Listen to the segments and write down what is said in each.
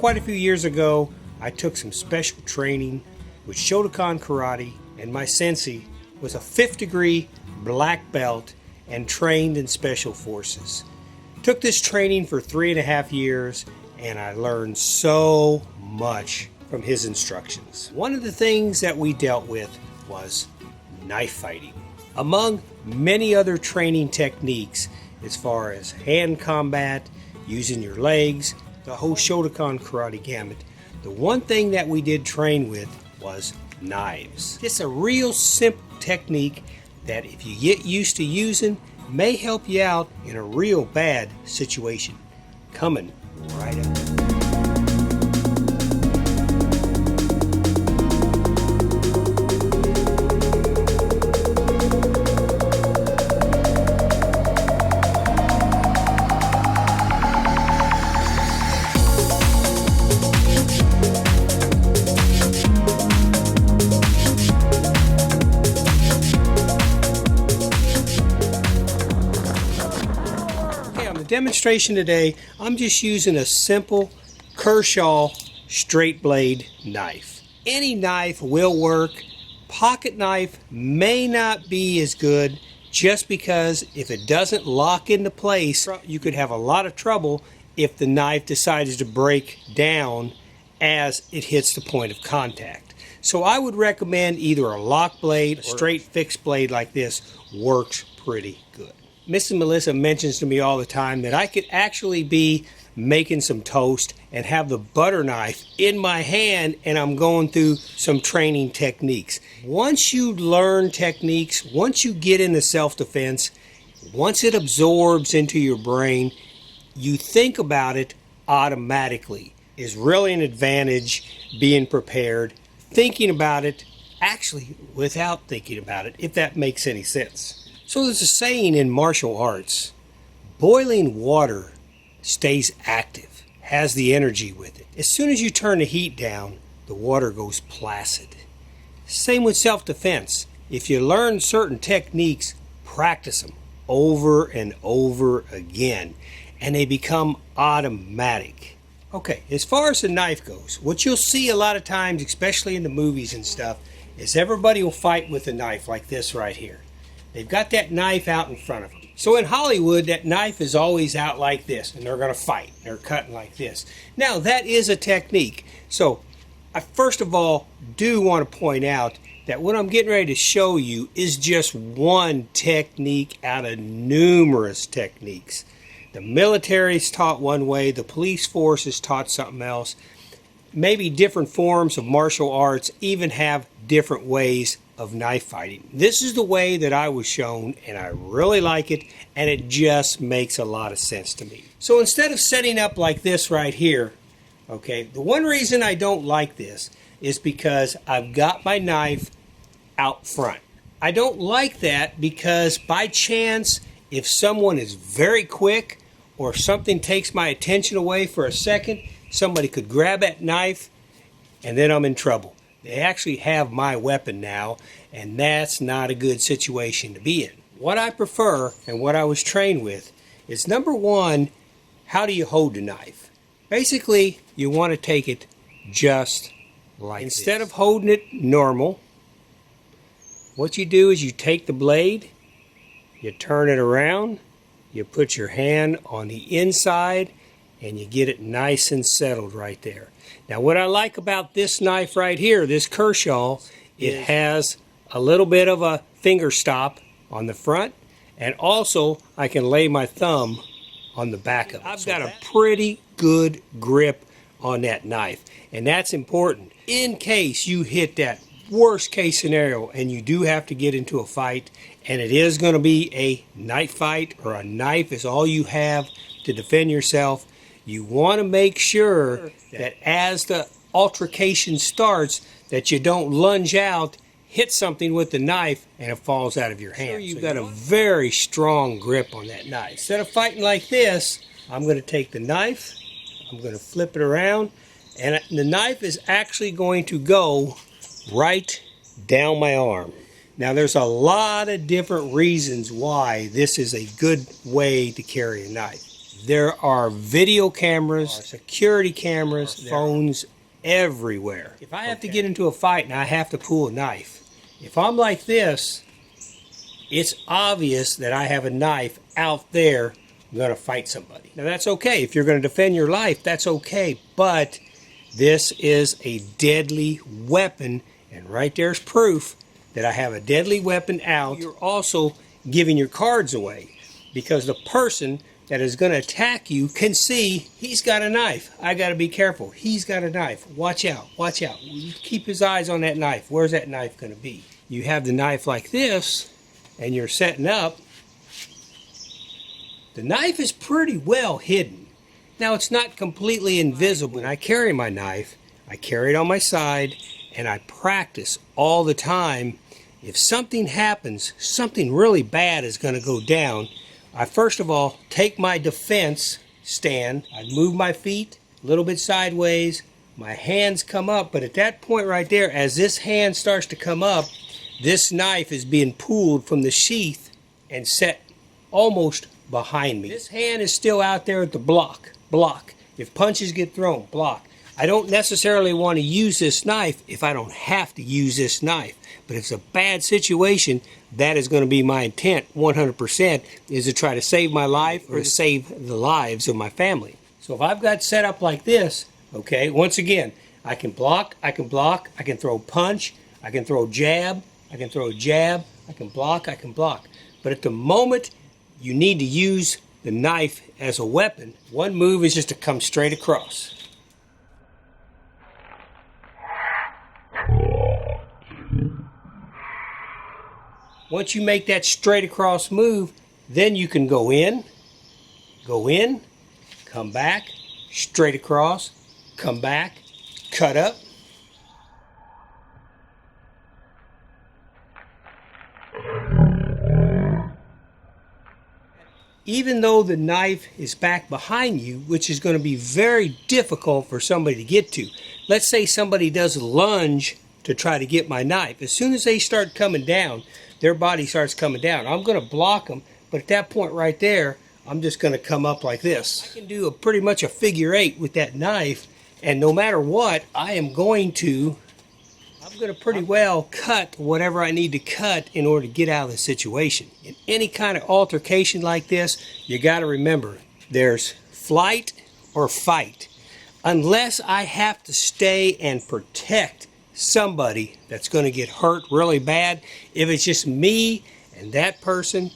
Quite a few years ago, I took some special training with Shotokan Karate, and my sensei was a 5th degree black belt and trained in special forces. Took this training for 3.5 years, and I learned so much from his instructions. One of the things that we dealt with was knife fighting. Among many other training techniques as far as hand combat, using your legs, the whole Shotokan Karate gamut, the one thing that we did train with was knives. It's a real simple technique that if you get used to using, may help you out in a real bad situation. Coming right up. Demonstration today, I'm just using a simple Kershaw straight blade knife. Any knife will work. Pocket knife may not be as good just because if it doesn't lock into place, you could have a lot of trouble if the knife decides to break down as it hits the point of contact. So I would recommend either a lock blade or a straight fixed blade like this works pretty good. Mrs. Melissa mentions to me all the time that I could actually be making some toast and have the butter knife in my hand and I'm going through some training techniques. Once you learn techniques, once you get into self-defense, once it absorbs into your brain, you think about it automatically. Is really an advantage being prepared, thinking about it actually without thinking about it, if that makes any sense. So there's a saying in martial arts, boiling water stays active, has the energy with it. As soon as you turn the heat down, the water goes placid. Same with self-defense. If you learn certain techniques, practice them over and over again, and they become automatic. Okay, as far as the knife goes, what you'll see a lot of times, especially in the movies and stuff, is everybody will fight with a knife like this right here. They've got that knife out in front of them. So in Hollywood, that knife is always out like this, and they're going to fight. They're cutting like this. Now, that is a technique. So I first of all do want to point out that what I'm getting ready to show you is just one technique out of numerous techniques. The military's taught one way, the police force is taught something else. Maybe different forms of martial arts even have different ways of knife fighting. This is the way that I was shown, and I really like it, and it just makes a lot of sense to me. So instead of setting up like this right here, okay, the one reason I don't like this is because I've got my knife out front. I don't like that because by chance, if someone is very quick or something takes my attention away for a second, somebody could grab that knife and then I'm in trouble. They actually have my weapon now, and that's not a good situation to be in. What I prefer and what I was trained with is, number one, how do you hold the knife? Basically, you want to take it just like this. Instead of holding it normal, what you do is you take the blade, you turn it around, you put your hand on the inside, and you get it nice and settled right there. Now what I like about this knife right here, this Kershaw, it has a little bit of a finger stop on the front, and also I can lay my thumb on the back of it. I've got a pretty good grip on that knife, and that's important. In case you hit that worst case scenario and you do have to get into a fight, and it is going to be a knife fight, or a knife is all you have to defend yourself, you want to make sure that as the altercation starts, that you don't lunge out, hit something with the knife, and it falls out of your hand. You've got a very strong grip on that knife. Instead of fighting like this, I'm going to take the knife, I'm going to flip it around, and the knife is actually going to go right down my arm. Now there's a lot of different reasons why this is a good way to carry a knife. There are video cameras, security cameras, phones everywhere. If I have to get into a fight and I have to pull a knife, if I'm like this, it's obvious that I have a knife out there. I'm going to fight somebody. Now that's okay. If you're going to defend your life, that's okay. But this is a deadly weapon, and right there's proof that I have a deadly weapon out. You're also giving your cards away because the person that is going to attack you can see he's got a knife. I got to be careful. He's got a knife. Watch out. Watch out. Keep his eyes on that knife. Where's that knife going to be? You have the knife like this, and you're setting up. The knife is pretty well hidden. Now, it's not completely invisible. When I carry my knife, I carry it on my side, and I practice all the time. If something happens, something really bad is going to go down, I first of all take my defense stand. I move my feet a little bit sideways. My hands come up, but at that point right there, as this hand starts to come up, this knife is being pulled from the sheath and set almost behind me. This hand is still out there at the block. If punches get thrown, block. I don't necessarily want to use this knife if I don't have to use this knife. But if it's a bad situation, that is going to be my intent 100%, is to try to save my life or to save the lives of my family. So if I've got set up like this, okay, once again, I can block, I can throw punch, I can throw jab, I can throw jab, I can block. But at the moment you need to use the knife as a weapon, one move is just to come straight across. Once you make that straight across move, then you can go in, come back, straight across, come back, cut up. Even though the knife is back behind you, which is going to be very difficult for somebody to get to. Let's say somebody does a lunge to try to get my knife. As soon as they start coming down, their body starts coming down. I'm going to block them, but at that point right there, I'm just going to come up like this. I can do pretty much a figure 8 with that knife, and no matter what, I'm going to pretty well cut whatever I need to cut in order to get out of the situation. In any kind of altercation like this, you got to remember, there's flight or fight. Unless I have to stay and protect somebody that's going to get hurt really bad, if it's just me and that person,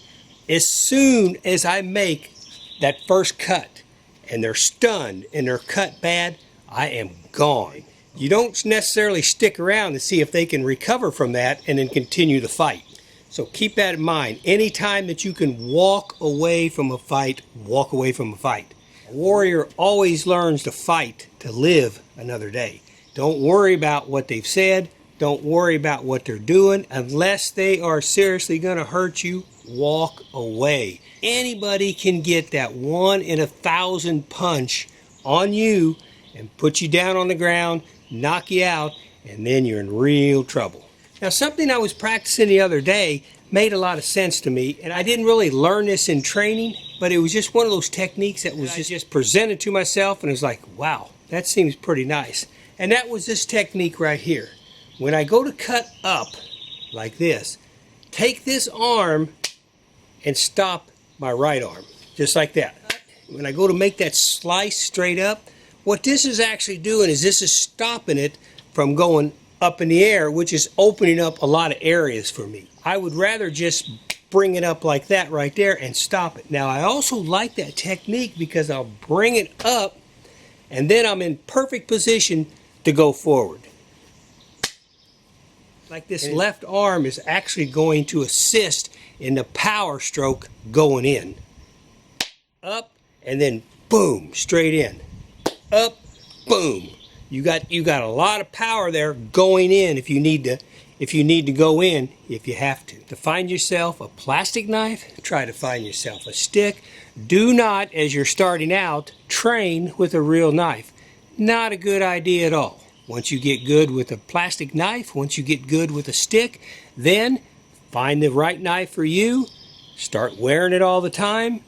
as soon as I make that first cut and they're stunned and they're cut bad, I am gone. You don't necessarily stick around to see if they can recover from that and then continue the fight. So keep that in mind. Anytime that you can walk away from a fight, walk away from a fight. A warrior always learns to fight to live another day. Don't worry about what they've said. Don't worry about what they're doing. Unless they are seriously going to hurt you, walk away. Anybody can get that 1 in 1,000 punch on you and put you down on the ground, knock you out, and then you're in real trouble. Now, something I was practicing the other day made a lot of sense to me, and I didn't really learn this in training, but it was just one of those techniques that was just presented to myself, and it was like, wow, that seems pretty nice. And that was this technique right here. When I go to cut up like this, take this arm and stop my right arm, just like that. When I go to make that slice straight up, what this is actually doing is this is stopping it from going up in the air, which is opening up a lot of areas for me. I would rather just bring it up like that right there and stop it. Now, I also like that technique because I'll bring it up and then I'm in perfect position to go forward. Like this left arm is actually going to assist in the power stroke going in. Up and then boom, straight in. Up, boom. You got a lot of power there going in if you need to go in, if you have to. To find yourself a plastic knife, try to find yourself a stick. Do not, as you're starting out, train with a real knife. Not a good idea at all. Once you get good with a plastic knife, once you get good with a stick, then find the right knife for you, start wearing it all the time,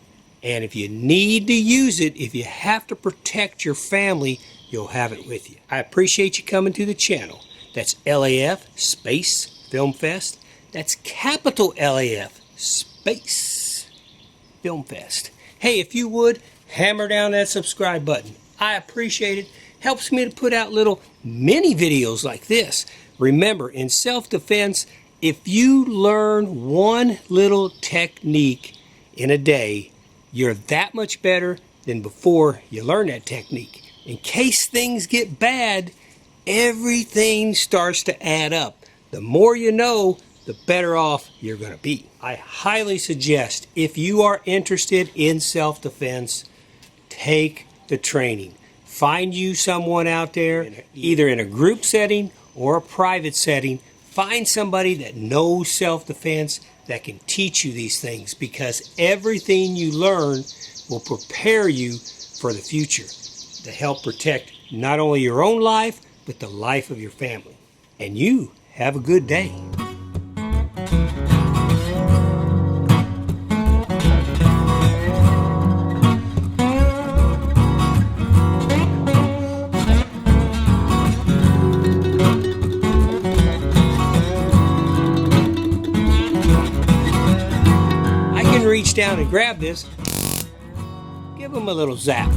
And if you need to use it, if you have to protect your family, you'll have it with you. I appreciate you coming to the channel. That's LAF Space Film Fest. That's capital LAF Space Film Fest. Hey, if you would, hammer down that subscribe button. I appreciate it. Helps me to put out little mini videos like this. Remember, in self-defense, if you learn one little technique in a day, you're that much better than before you learn that technique. In case things get bad, everything starts to add up. The more you know, the better off you're going to be. I highly suggest, if you are interested in self-defense, take the training. Find you someone out there, either in a group setting or a private setting. Find somebody that knows self-defense that can teach you these things, because everything you learn will prepare you for the future to help protect not only your own life, but the life of your family. And you have a good day. I can reach down and grab this, give them a little zap.